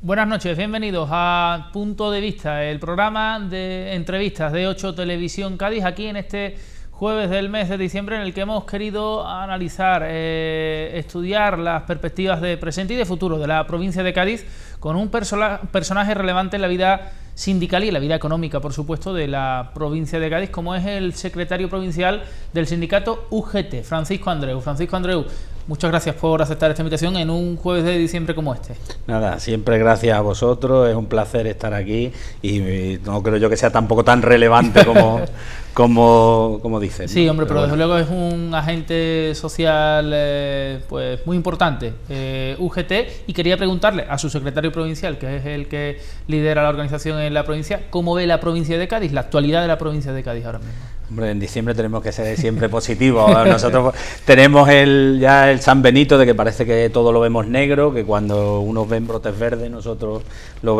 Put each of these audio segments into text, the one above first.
Buenas noches, bienvenidos a Punto de Vista, el programa de entrevistas de 8 Televisión Cádiz, aquí en este jueves del mes de diciembre, en el que hemos querido analizar, estudiar las perspectivas de presente y de futuro de la provincia de Cádiz con un personaje relevante en la vida sindical y en la vida económica, por supuesto, de la provincia de Cádiz, como es el secretario provincial del sindicato UGT, Francisco Andreu. Francisco Andreu, muchas gracias por aceptar esta invitación en un jueves de diciembre como este. Nada, siempre gracias a vosotros, es un placer estar aquí y no creo yo que sea tampoco tan relevante como dicen. Sí, ¿no? hombre, pero desde luego es un agente social pues muy importante, UGT, y quería preguntarle a su secretario provincial, que es el que lidera la organización en la provincia, ¿cómo ve la provincia de Cádiz, la actualidad de la provincia de Cádiz ahora mismo? Hombre, en diciembre tenemos que ser siempre positivos. Nosotros tenemos ya el San Benito de que parece que todo lo vemos negro, que cuando unos ven brotes verdes, nosotros no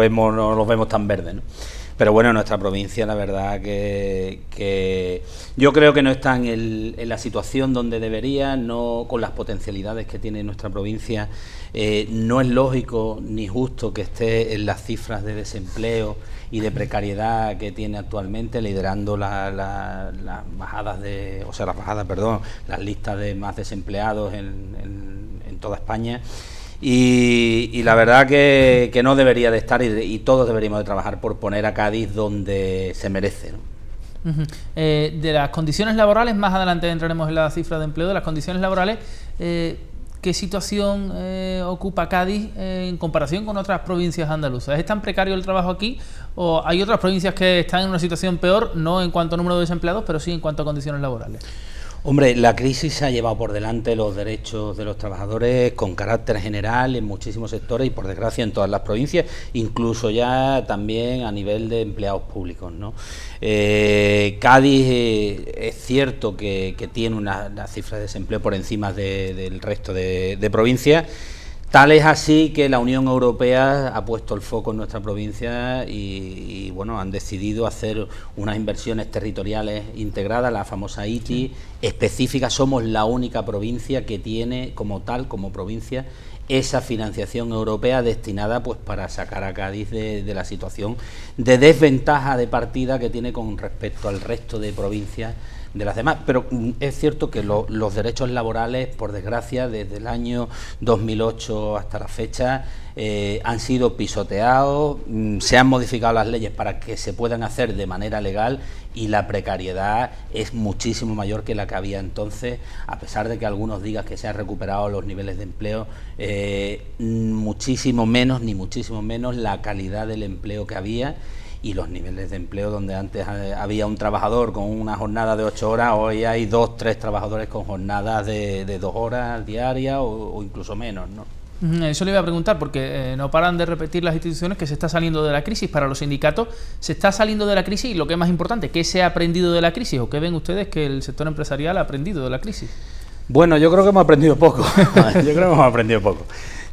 los vemos tan verdes, ¿no? Pero bueno, nuestra provincia, la verdad que yo creo que no está en la situación donde debería, no con las potencialidades que tiene nuestra provincia. No es lógico ni justo que esté en las cifras de desempleo y de precariedad que tiene actualmente, liderando las listas de más desempleados en toda España. Y la verdad que no debería de estar y todos deberíamos de trabajar por poner a Cádiz donde se merece, ¿no? De las condiciones laborales, más adelante entraremos en la cifra de empleo, de las condiciones laborales, ¿qué situación ocupa Cádiz en comparación con otras provincias andaluzas? ¿Es tan precario el trabajo aquí o hay otras provincias que están en una situación peor, no en cuanto a número de desempleados, pero sí en cuanto a condiciones laborales? Hombre, la crisis ha llevado por delante los derechos de los trabajadores con carácter general en muchísimos sectores y, por desgracia, en todas las provincias, incluso ya también a nivel de empleados públicos, ¿no? Cádiz es cierto que tiene una cifra de desempleo por encima del resto de provincias. Tal es así que la Unión Europea ha puesto el foco en nuestra provincia y bueno, han decidido hacer unas inversiones territoriales integradas, la famosa ITI, específica. Somos la única provincia que tiene como provincia, esa financiación europea destinada pues para sacar a Cádiz de la situación de desventaja de partida que tiene con respecto al resto de provincias de las demás. Pero es cierto que los derechos laborales, por desgracia, desde el año 2008 hasta la fecha, han sido pisoteados, se han modificado las leyes para que se puedan hacer de manera legal y la precariedad es muchísimo mayor que la que había entonces, a pesar de que algunos digan que se han recuperado los niveles de empleo, muchísimo menos la calidad del empleo que había. Y los niveles de empleo donde antes había un trabajador con una jornada de 8 horas, hoy hay 2, 3 trabajadores con jornadas de 2 horas diarias o incluso menos, ¿no? Eso le iba a preguntar, porque no paran de repetir las instituciones que se está saliendo de la crisis. Para los sindicatos se está saliendo de la crisis y lo que es más importante, ¿qué se ha aprendido de la crisis o qué ven ustedes que el sector empresarial ha aprendido de la crisis? Bueno, yo creo que hemos aprendido poco.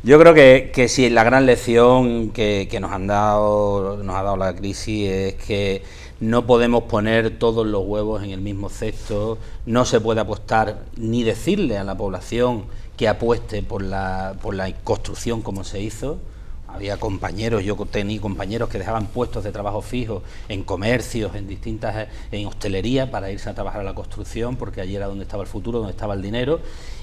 Yo creo que sí, la gran lección que nos ha dado la crisis es que no podemos poner todos los huevos en el mismo cesto, no se puede apostar ni decirle a la población que apueste por la construcción como se hizo. Había compañeros, yo tenía compañeros que dejaban puestos de trabajo fijos en comercios, en hostelería para irse a trabajar a la construcción, porque allí era donde estaba el futuro, donde estaba el dinero,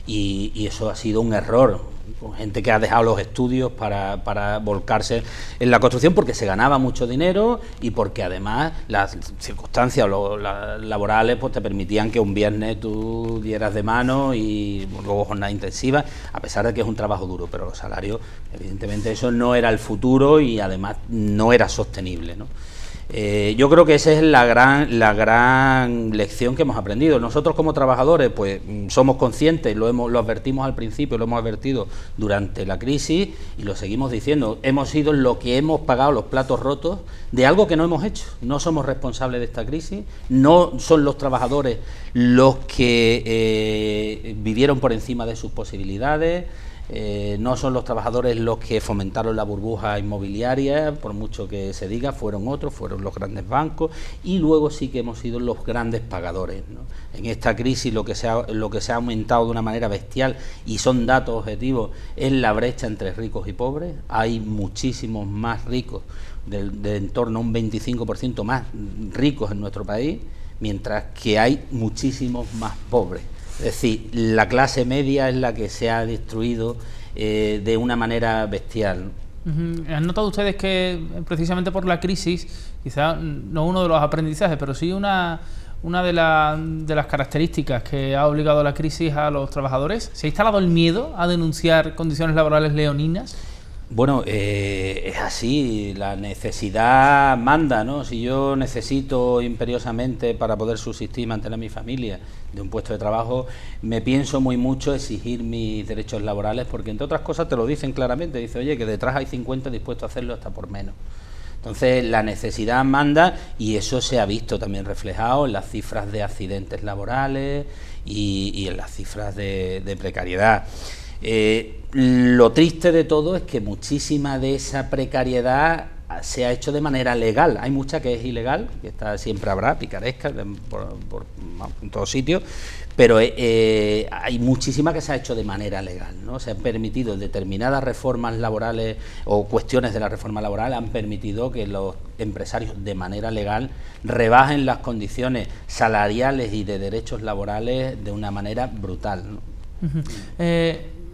y eso ha sido un error. Gente que ha dejado los estudios para volcarse en la construcción porque se ganaba mucho dinero y porque además las circunstancias laborales pues te permitían que un viernes tú dieras de mano y luego jornada intensiva, a pesar de que es un trabajo duro, pero los salarios, evidentemente eso no era el futuro y además no era sostenible, ¿no? Yo creo que esa es la gran lección que hemos aprendido. Nosotros como trabajadores pues somos conscientes, lo advertimos al principio, lo hemos advertido durante la crisis y lo seguimos diciendo. Hemos sido los que hemos pagado los platos rotos de algo que no hemos hecho. No somos responsables de esta crisis, no son los trabajadores los que vivieron por encima de sus posibilidades. no son los trabajadores los que fomentaron la burbuja inmobiliaria, por mucho que se diga, fueron otros, fueron los grandes bancos, y luego sí que hemos sido los grandes pagadores, ¿no? En esta crisis lo que se ha aumentado de una manera bestial, y son datos objetivos, es la brecha entre ricos y pobres. Hay muchísimos más ricos, de en torno a un 25% más ricos en nuestro país, mientras que hay muchísimos más pobres. Es decir, la clase media es la que se ha destruido de una manera bestial, ¿no? ¿Han notado ustedes que precisamente por la crisis, quizá no uno de los aprendizajes, pero sí una de las características que ha obligado la crisis a los trabajadores, se ha instalado el miedo a denunciar condiciones laborales leoninas? Bueno, es así, la necesidad manda, ¿no? Si yo necesito imperiosamente para poder subsistir y mantener a mi familia de un puesto de trabajo, me pienso muy mucho exigir mis derechos laborales, porque entre otras cosas te lo dicen claramente, dice, oye, que detrás hay 50 dispuestos a hacerlo hasta por menos. Entonces la necesidad manda, y eso se ha visto también reflejado en las cifras de accidentes laborales y en las cifras de precariedad. Lo triste de todo es que muchísima de esa precariedad se ha hecho de manera legal. Hay mucha que es ilegal, que siempre habrá, picaresca en todos sitios, pero hay muchísima que se ha hecho de manera legal, ¿no? Se han permitido determinadas reformas laborales o cuestiones de la reforma laboral, han permitido que los empresarios de manera legal rebajen las condiciones salariales y de derechos laborales de una manera brutal, ¿no?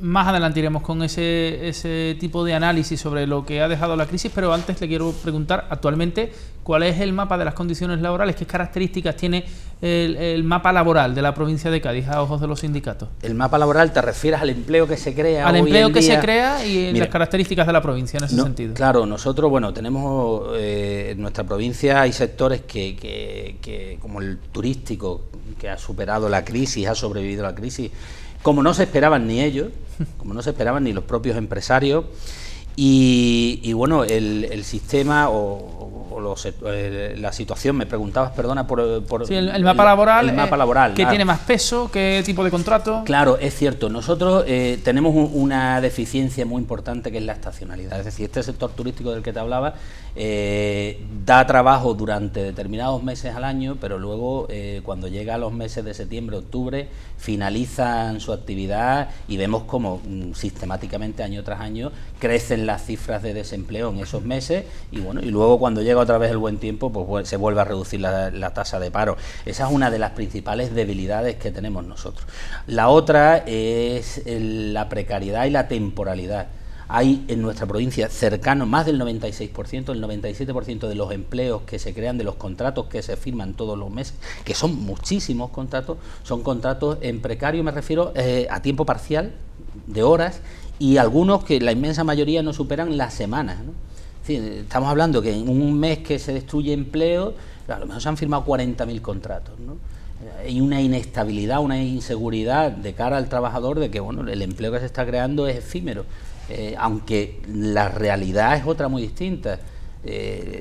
Más adelante iremos con ese tipo de análisis sobre lo que ha dejado la crisis, pero antes le quiero preguntar actualmente cuál es el mapa de las condiciones laborales, qué características tiene el mapa laboral de la provincia de Cádiz a ojos de los sindicatos. El mapa laboral, ¿te refieres al empleo que se crea? Al hoy empleo en que día? se crea y las características de la provincia en ese sentido. Claro, nosotros, bueno, tenemos en nuestra provincia hay sectores que como el turístico, que ha superado la crisis, ha sobrevivido a la crisis, como no se esperaban ni ellos, como no se esperaban ni los propios empresarios, y bueno, el sistema la situación, me preguntabas, perdona, por sí, el mapa laboral, el mapa laboral, ¿qué tiene más peso? ¿Qué tipo de contrato? Claro, es cierto, nosotros tenemos una deficiencia muy importante, que es la estacionalidad. Es decir, este sector turístico del que te hablaba da trabajo durante determinados meses al año, pero luego cuando llega a los meses de septiembre, octubre, finalizan su actividad y vemos como sistemáticamente, año tras año, crecen las cifras de desempleo en esos meses, y bueno, y luego cuando llega otra vez el buen tiempo, pues se vuelve a reducir la tasa de paro. Esa es una de las principales debilidades que tenemos nosotros. La otra es la precariedad y la temporalidad. Hay en nuestra provincia cercano más del 96%, el 97% de los empleos que se crean, de los contratos que se firman todos los meses, que son muchísimos contratos, son contratos en precario, me refiero a tiempo parcial, de horas, y algunos que la inmensa mayoría no superan las semanas, ¿no? Es decir, estamos hablando que en un mes que se destruye empleo, a lo mejor se han firmado 40.000 contratos, ¿no? Hay una inestabilidad, una inseguridad de cara al trabajador de que bueno, el empleo que se está creando es efímero. Aunque la realidad es otra muy distinta.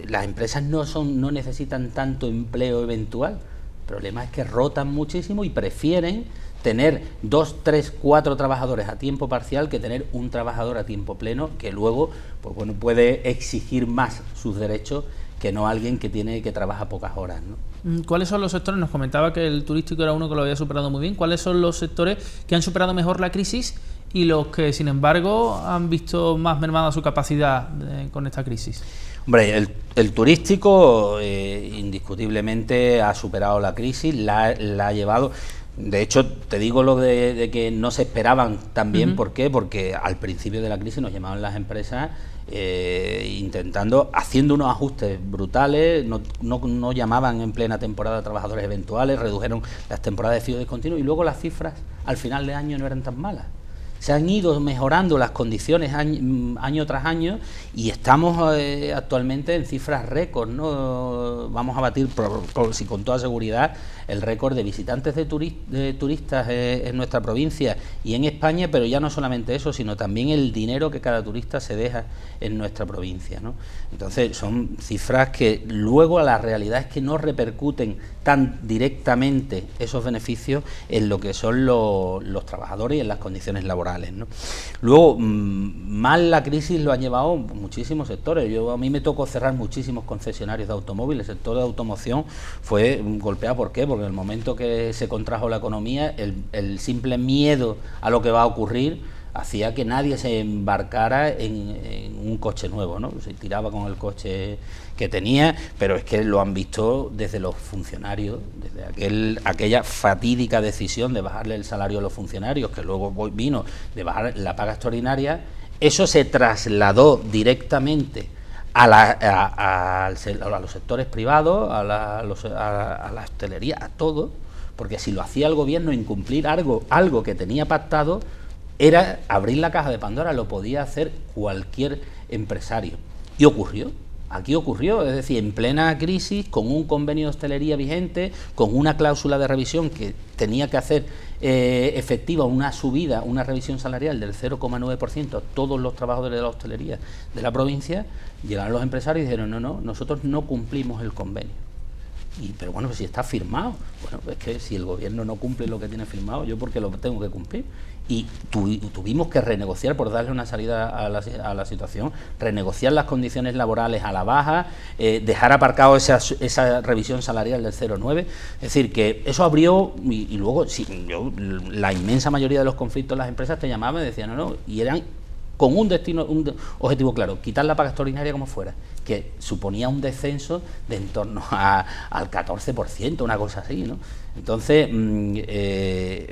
Las empresas no necesitan tanto empleo eventual. El problema es que rotan muchísimo y prefieren tener 2, 3, 4 trabajadores a tiempo parcial que tener un trabajador a tiempo pleno, que luego pues bueno, puede exigir más sus derechos que no alguien que trabaja pocas horas, ¿no? ¿Cuáles son los sectores? Nos comentaba que el turístico era uno que lo había superado muy bien. ¿Cuáles son los sectores que han superado mejor la crisis y los que, sin embargo, han visto más mermada su capacidad con esta crisis? Hombre, el turístico indiscutiblemente ha superado la crisis, la ha llevado. De hecho, te digo lo de que no se esperaban tan bien. ¿Por qué? Porque al principio de la crisis nos llamaban las empresas haciendo unos ajustes brutales, no llamaban en plena temporada a trabajadores eventuales, redujeron las temporadas de fijo discontinuo, y luego las cifras al final de año no eran tan malas. Se han ido mejorando las condiciones año tras año y estamos actualmente en cifras récord, ¿no? Vamos a batir con toda seguridad el récord de visitantes de turistas en nuestra provincia y en España, pero ya no solamente eso, sino también el dinero que cada turista se deja en nuestra provincia, ¿no? Entonces son cifras que luego a la realidad es que no repercuten tan directamente esos beneficios en lo que son los trabajadores y en las condiciones laborales. laborales, ¿no? Luego, mal la crisis lo han llevado muchísimos sectores. A mí me tocó cerrar muchísimos concesionarios de automóviles. El sector de automoción fue golpeado. ¿Por qué? Porque en el momento que se contrajo la economía, el simple miedo a lo que va a ocurrir hacía que nadie se embarcara en un coche nuevo, ¿no? Se tiraba con el coche que tenía, pero es que lo han visto desde los funcionarios, desde aquella fatídica decisión de bajarle el salario a los funcionarios, que luego vino de bajar la paga extraordinaria. Eso se trasladó directamente a los sectores privados, a la hostelería, a todo, porque si lo hacía el gobierno, incumplir algo que tenía pactado, era abrir la caja de Pandora, lo podía hacer cualquier empresario. Y ocurrió, aquí ocurrió, es decir, en plena crisis, con un convenio de hostelería vigente, con una cláusula de revisión que tenía que hacer efectiva una subida, una revisión salarial del 0,9% a todos los trabajadores de la hostelería de la provincia, llegaron los empresarios y dijeron, no, nosotros no cumplimos el convenio. Pero bueno, pues si está firmado, bueno, es que si el gobierno no cumple lo que tiene firmado, yo porque lo tengo que cumplir. Y tuvimos que renegociar, por darle una salida a la situación, renegociar las condiciones laborales a la baja, dejar aparcado esa revisión salarial del 0,9, es decir, que eso abrió, y luego la inmensa mayoría de los conflictos las empresas te llamaban y decían no, y eran con un objetivo claro, quitar la paga extraordinaria como fuera, que suponía un descenso de en torno al 14%, una cosa así, ¿no? Entonces,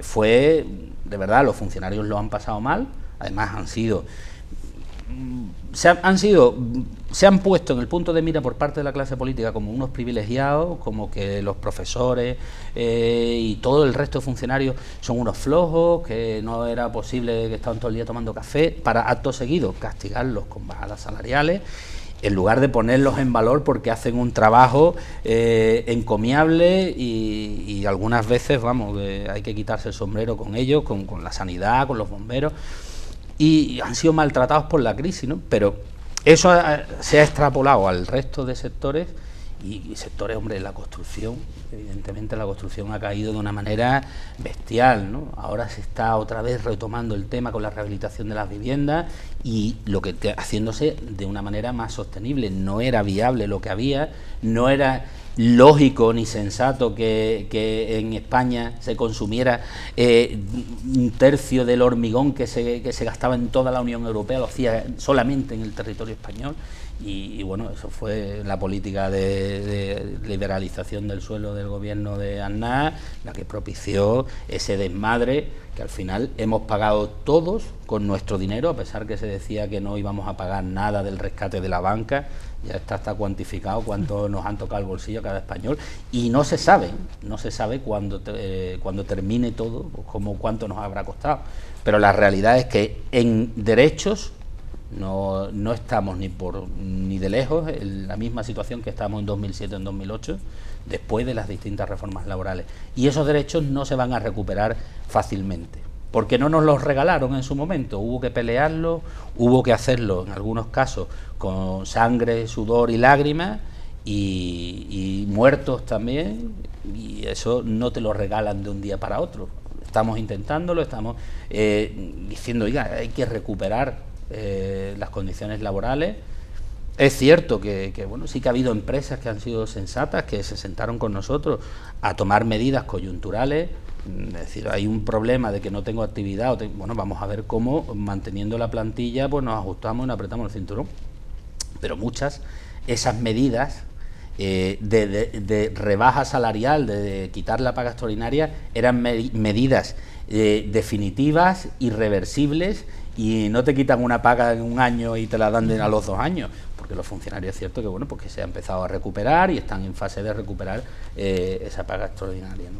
fue, de verdad, los funcionarios lo han pasado mal, además se han puesto en el punto de mira por parte de la clase política como unos privilegiados, como que los profesores y todo el resto de funcionarios son unos flojos, que no era posible, que estaban todo el día tomando café, para acto seguido castigarlos con bajadas salariales, en lugar de ponerlos en valor porque hacen un trabajo encomiable y algunas veces, vamos, hay que quitarse el sombrero con ellos, con la sanidad, con los bomberos, y han sido maltratados por la crisis, ¿no? Pero eso se ha extrapolado al resto de sectores y sectores, hombre, la construcción, evidentemente la construcción ha caído de una manera bestial, ¿no? Ahora se está otra vez retomando el tema con la rehabilitación de las viviendas y haciéndose de una manera más sostenible. No era viable lo que había, no era lógico ni sensato que en España se consumiera un tercio del hormigón que se gastaba en toda la Unión Europea, lo hacía solamente en el territorio español. Y bueno, eso fue la política de liberalización del suelo del gobierno de Aznar la que propició ese desmadre que al final hemos pagado todos con nuestro dinero, a pesar que se decía que no íbamos a pagar nada del rescate de la banca. Ya está cuantificado cuánto nos han tocado el bolsillo a cada español y no se sabe cuándo termine todo, cuánto nos habrá costado. Pero la realidad es que en derechos no estamos ni de lejos en la misma situación que estábamos en 2007, en 2008, después de las distintas reformas laborales. Y esos derechos no se van a recuperar fácilmente, porque no nos los regalaron en su momento, hubo que pelearlo, hubo que hacerlo en algunos casos con sangre, sudor y lágrimas, y muertos también, y eso no te lo regalan de un día para otro. Estamos intentándolo, estamos diciendo, oiga, hay que recuperar las condiciones laborales. Es cierto que bueno, sí que ha habido empresas que han sido sensatas, que se sentaron con nosotros a tomar medidas coyunturales. Es decir, hay un problema de que no tengo actividad, bueno, vamos a ver cómo, manteniendo la plantilla, pues nos ajustamos y nos apretamos el cinturón. Pero esas medidas de rebaja salarial, de quitar la paga extraordinaria, eran medidas definitivas, irreversibles, y no te quitan una paga en un año y te la dan a los 2 años, porque los funcionarios es cierto que bueno, pues que se ha empezado a recuperar y están en fase de recuperar esa paga extraordinaria, ¿no?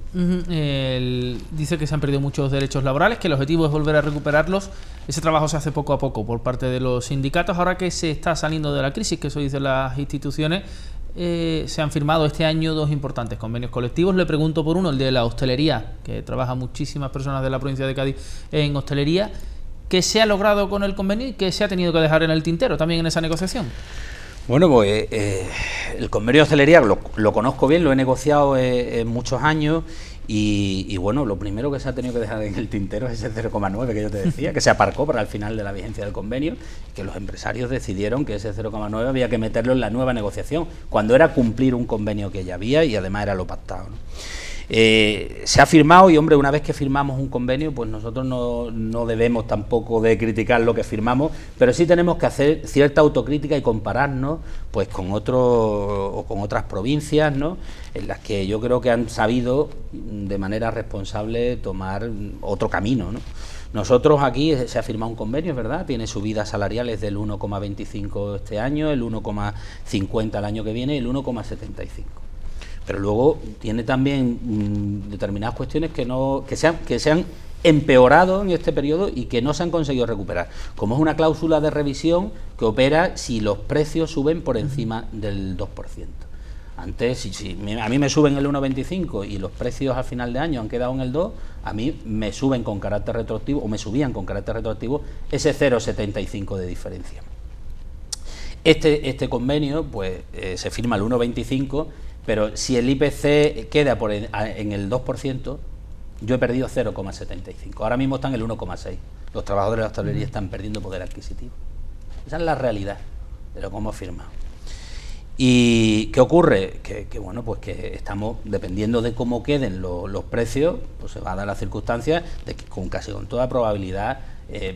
Dice que se han perdido muchos derechos laborales, que el objetivo es volver a recuperarlos. Ese trabajo se hace poco a poco por parte de los sindicatos. Ahora que se está saliendo de la crisis, que eso dicen las instituciones, se han firmado este año 2 importantes convenios colectivos. Le pregunto por uno, el de la hostelería, que trabaja muchísimas personas de la provincia de Cádiz en hostelería. ¿Qué se ha logrado con el convenio y qué se ha tenido que dejar en el tintero también en esa negociación? Bueno, pues el convenio de hostelería lo conozco bien, lo he negociado en muchos años Y bueno, lo primero que se ha tenido que dejar en el tintero es ese 0,9 que yo te decía, que se aparcó para el final de la vigencia del convenio, que los empresarios decidieron que ese 0,9 había que meterlo en la nueva negociación, cuando era cumplir un convenio que ya había y además era lo pactado, ¿no? Se ha firmado y, hombre, una vez que firmamos un convenio, pues nosotros no debemos tampoco de criticar lo que firmamos, pero sí tenemos que hacer cierta autocrítica y compararnos pues con otros o con otras provincias, ¿no?, en las que yo creo que han sabido de manera responsable tomar otro camino, ¿no? Nosotros aquí se ha firmado un convenio, es verdad, tiene subidas salariales del 1,25 este año, el 1,50 el año que viene y el 1,75. Pero luego tiene también determinadas cuestiones que se han empeorado en este periodo y que no se han conseguido recuperar, como es una cláusula de revisión que opera si los precios suben por encima del 2%. Antes, si a mí me suben el 1,25 y los precios al final de año han quedado en el 2, a mí me suben con carácter retroactivo, o me subían con carácter retroactivo, ese 0,75 de diferencia. Este convenio pues se firma el 1,25, pero si el IPC queda en el 2%, yo he perdido 0,75. Ahora mismo está en el 1,6. Los trabajadores de la hostelería están perdiendo poder adquisitivo. Esa es la realidad de lo que hemos firmado. ¿Y qué ocurre? Que bueno, pues que estamos, dependiendo de cómo queden los precios, pues se va a dar la circunstancia de que casi con toda probabilidad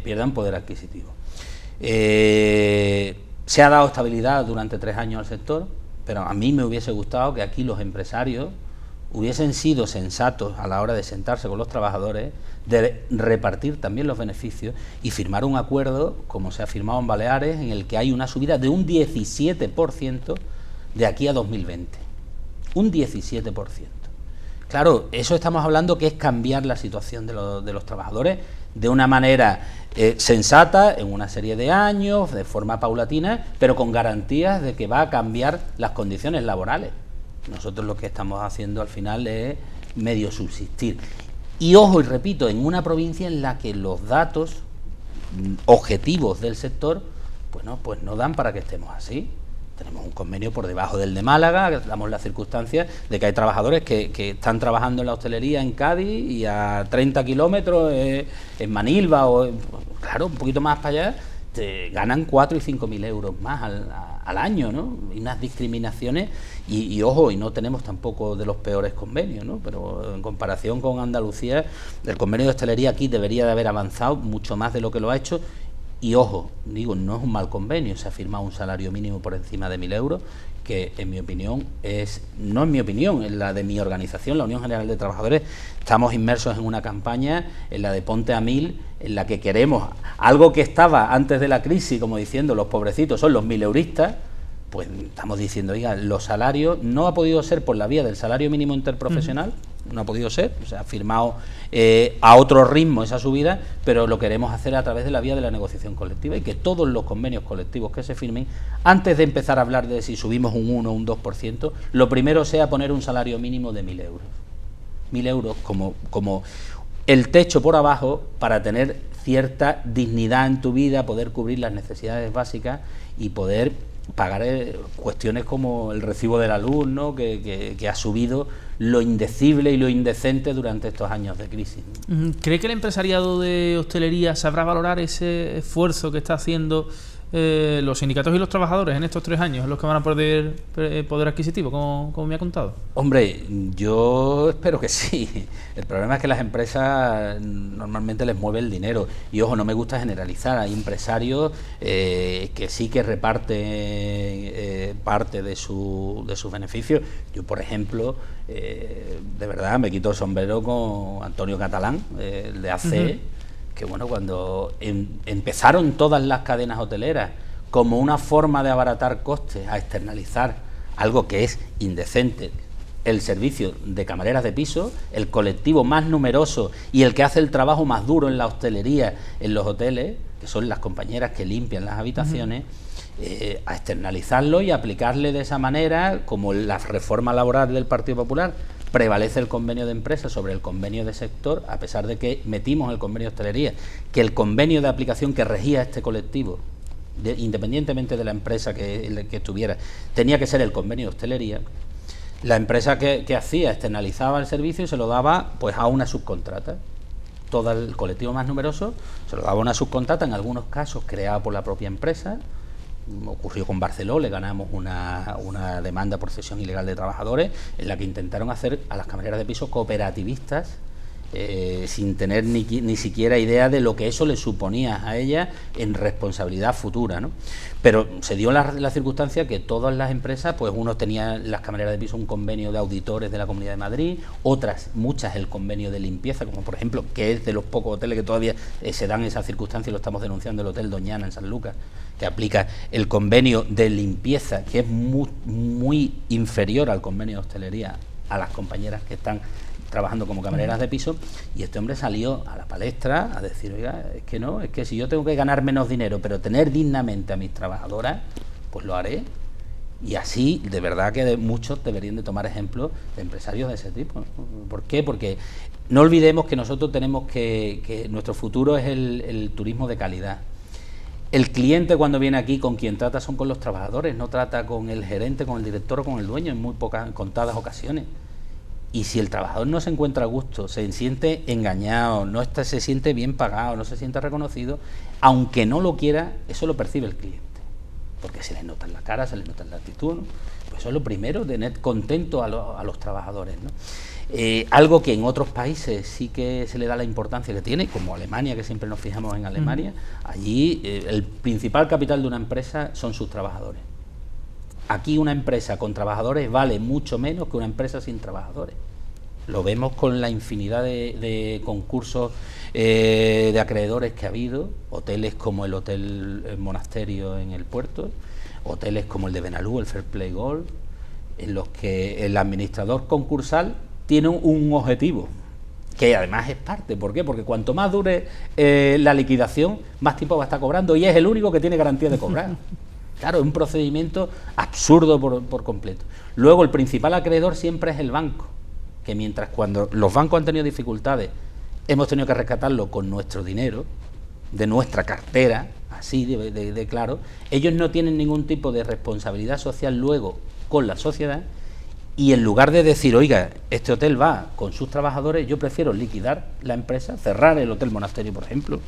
pierdan poder adquisitivo. Se ha dado estabilidad durante 3 años al sector, pero a mí me hubiese gustado que aquí los empresarios hubiesen sido sensatos a la hora de sentarse con los trabajadores, de repartir también los beneficios y firmar un acuerdo, como se ha firmado en Baleares, en el que hay una subida de un 17% de aquí a 2020. Un 17%. Claro, eso estamos hablando que es cambiar la situación de los trabajadores de una manera sensata, en una serie de años, de forma paulatina, pero con garantías de que va a cambiar las condiciones laborales. Nosotros lo que estamos haciendo al final es medio subsistir. Y ojo, y repito, en una provincia en la que los datos objetivos del sector, bueno, pues no dan para que estemos así. Tenemos un convenio por debajo del de Málaga, damos la circunstancia de que hay trabajadores que están trabajando en la hostelería en Cádiz y a 30 kilómetros en Manilva, o claro, un poquito más para allá, te ganan 4 y 5.000 euros más al año, ¿no? Y unas discriminaciones, y ojo, y no tenemos tampoco de los peores convenios, ¿no? Pero en comparación con Andalucía, el convenio de hostelería aquí debería de haber avanzado mucho más de lo que lo ha hecho. Y ojo, digo, no es un mal convenio, se ha firmado un salario mínimo por encima de 1.000 euros, que en mi opinión no es mi opinión, es la de mi organización, la Unión General de Trabajadores. Estamos inmersos en una campaña, en la de Ponte a 1.000, en la que queremos algo que estaba antes de la crisis, como diciendo, los pobrecitos son los 1.000euristas, pues estamos diciendo, oiga, los salarios no ha podido ser por la vía del salario mínimo interprofesional, no ha podido ser, se ha firmado a otro ritmo esa subida, pero lo queremos hacer a través de la vía de la negociación colectiva, y que todos los convenios colectivos que se firmen, antes de empezar a hablar de si subimos un 1 o un 2%, lo primero sea poner un salario mínimo de 1.000 euros. 1.000 euros como el techo por abajo para tener cierta dignidad en tu vida, poder cubrir las necesidades básicas y poder pagar cuestiones como el recibo de la luz, ¿no?, que ha subido lo indecible y lo indecente durante estos años de crisis. ¿Cree que el empresariado de hostelería sabrá valorar ese esfuerzo que está haciendo los sindicatos y los trabajadores en estos 3 años, en los que van a perder poder adquisitivo, como me ha contado? Hombre, yo espero que sí. El problema es que las empresas normalmente les mueve el dinero. Y ojo, no me gusta generalizar. Hay empresarios que sí que reparten parte de sus beneficios. Yo, por ejemplo, de verdad me quito el sombrero con Antonio Catalán, el de ACE, que bueno, cuando empezaron todas las cadenas hoteleras como una forma de abaratar costes a externalizar algo que es indecente, el servicio de camareras de piso, el colectivo más numeroso y el que hace el trabajo más duro en la hostelería, en los hoteles, que son las compañeras que limpian las habitaciones, a externalizarlo y aplicarle de esa manera, como la reforma laboral del Partido Popular prevalece el convenio de empresa sobre el convenio de sector, a pesar de que metimos el convenio de hostelería, que el convenio de aplicación que regía este colectivo, independientemente de la empresa que estuviera, tenía que ser el convenio de hostelería. La empresa que hacía, externalizaba el servicio y se lo daba pues a una subcontrata. Todo el colectivo más numeroso se lo daba a una subcontrata, en algunos casos creada por la propia empresa. Ocurrió con Barceló, le ganamos una demanda por cesión ilegal de trabajadores, en la que intentaron hacer a las camareras de piso cooperativistas, sin tener ni siquiera idea de lo que eso le suponía a ellas en responsabilidad futura, ¿no? Pero se dio la circunstancia que todas las empresas, pues unos tenían, las camareras de piso, un convenio de auditores de la Comunidad de Madrid, otras, muchas, el convenio de limpieza, como por ejemplo, que es de los pocos hoteles que todavía se dan esa circunstancia, y lo estamos denunciando, el Hotel Doñana en Sanlúcar, que aplica el convenio de limpieza, que es muy inferior al convenio de hostelería, a las compañeras que están trabajando como camareras de piso. Y este hombre salió a la palestra a decir, oiga, es que no, es que si yo tengo que ganar menos dinero pero tener dignamente a mis trabajadoras, pues lo haré. Y así, de verdad que muchos deberían de tomar ejemplo de empresarios de ese tipo, ¿no? ¿Por qué? Porque no olvidemos que nosotros tenemos que nuestro futuro es el turismo de calidad. El cliente, cuando viene aquí, con quien trata son con los trabajadores, no trata con el gerente, con el director o con el dueño, en contadas ocasiones. Y si el trabajador no se encuentra a gusto, se siente engañado, se siente bien pagado, no se siente reconocido, aunque no lo quiera, eso lo percibe el cliente, porque se les nota en la cara, se les nota en la actitud, ¿no? Pues eso es lo primero, tener contento a los trabajadores, ¿no? Algo que en otros países sí que se le da la importancia que tiene, como Alemania, que siempre nos fijamos en Alemania. Allí el principal capital de una empresa son sus trabajadores. Aquí una empresa con trabajadores vale mucho menos que una empresa sin trabajadores. Lo vemos con la infinidad de concursos de acreedores que ha habido, hoteles como el Hotel Monasterio en el Puerto, hoteles como el de Benalú, el Fair Play Golf, en los que el administrador concursal tiene un objetivo, que además es parte. ¿Por qué? Porque cuanto más dure la liquidación, más tiempo va a estar cobrando, y es el único que tiene garantía de cobrar. Claro, es un procedimiento absurdo por completo. Luego, el principal acreedor siempre es el banco, que mientras cuando los bancos han tenido dificultades, hemos tenido que rescatarlo con nuestro dinero, de nuestra cartera, así de claro, ellos no tienen ningún tipo de responsabilidad social luego con la sociedad, y en lugar de decir, oiga, este hotel va con sus trabajadores, yo prefiero liquidar la empresa, cerrar el Hotel Monasterio, por ejemplo,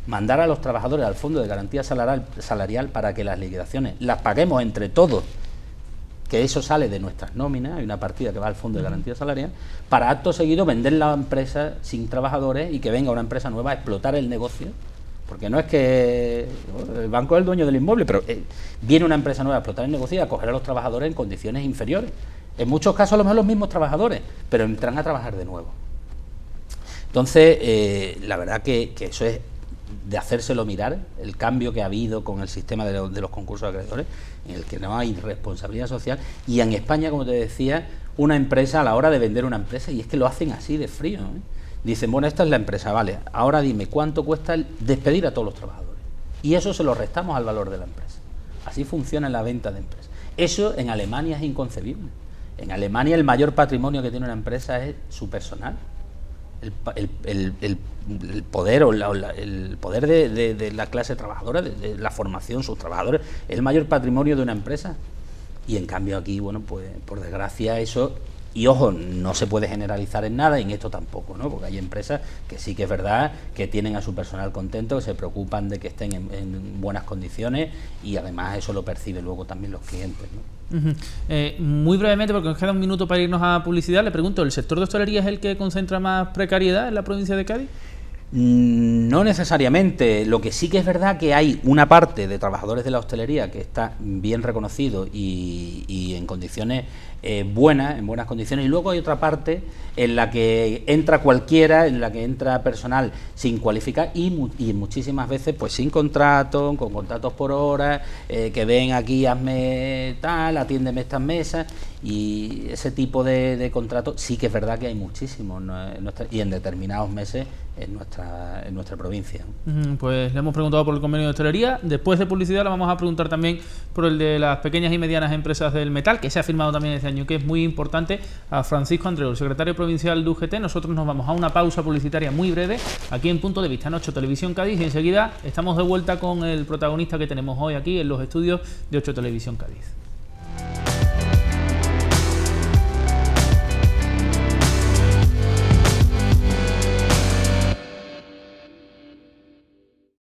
mandar a los trabajadores al Fondo de Garantía Salarial para que las liquidaciones las paguemos entre todos, que eso sale de nuestras nóminas, hay una partida que va al Fondo de Garantía Salarial, para acto seguido vender la empresa sin trabajadores y que venga una empresa nueva a explotar el negocio, porque no es que el banco es el dueño del inmueble, pero viene una empresa nueva a explotar el negocio y a coger a los trabajadores en condiciones inferiores. En muchos casos a lo mejor los mismos trabajadores, pero entran a trabajar de nuevo. Entonces, la verdad que eso es de hacérselo mirar, el cambio que ha habido con el sistema de los concursos de acreedores, en el que no hay responsabilidad social. Y en España, como te decía, una empresa, a la hora de vender una empresa, y es que lo hacen así de frío, ¿eh? Dicen, bueno, esta es la empresa, vale, ahora dime cuánto cuesta despedir a todos los trabajadores, y eso se lo restamos al valor de la empresa. Así funciona la venta de empresas. Eso en Alemania es inconcebible. En Alemania el mayor patrimonio que tiene una empresa es su personal. El poder el poder de la clase trabajadora, de la formación, sus trabajadores, es el mayor patrimonio de una empresa. Y en cambio aquí, bueno, pues por desgracia eso, y ojo, no se puede generalizar en nada, y en esto tampoco, ¿no? Porque hay empresas que sí que es verdad que tienen a su personal contento, que se preocupan de que estén en buenas condiciones, y además eso lo perciben luego también los clientes, ¿no? Muy brevemente, porque nos queda un minuto para irnos a publicidad, le pregunto, ¿el sector de hostelería es el que concentra más precariedad en la provincia de Cádiz? No necesariamente. Lo que sí que es verdad que hay una parte de trabajadores de la hostelería que está bien reconocido y en condiciones buenas, en buenas condiciones, y luego hay otra parte en la que entra cualquiera, en la que entra personal sin cualificar y muchísimas veces pues sin contrato, con contratos por hora, que ven aquí, hazme tal, atiéndeme estas mesas, y ese tipo de contratos sí que es verdad que hay muchísimos, ¿no? Y en determinados meses en nuestra provincia. Pues le hemos preguntado por el convenio de hostelería. Después de publicidad le vamos a preguntar también por el de las pequeñas y medianas empresas del metal, que se ha firmado también este año, que es muy importante, a Francisco Andreu, el secretario provincial de UGT. Nosotros nos vamos a una pausa publicitaria muy breve aquí en Punto de Vista, en 8 Televisión Cádiz, y enseguida estamos de vuelta con el protagonista que tenemos hoy aquí en los estudios de 8 Televisión Cádiz.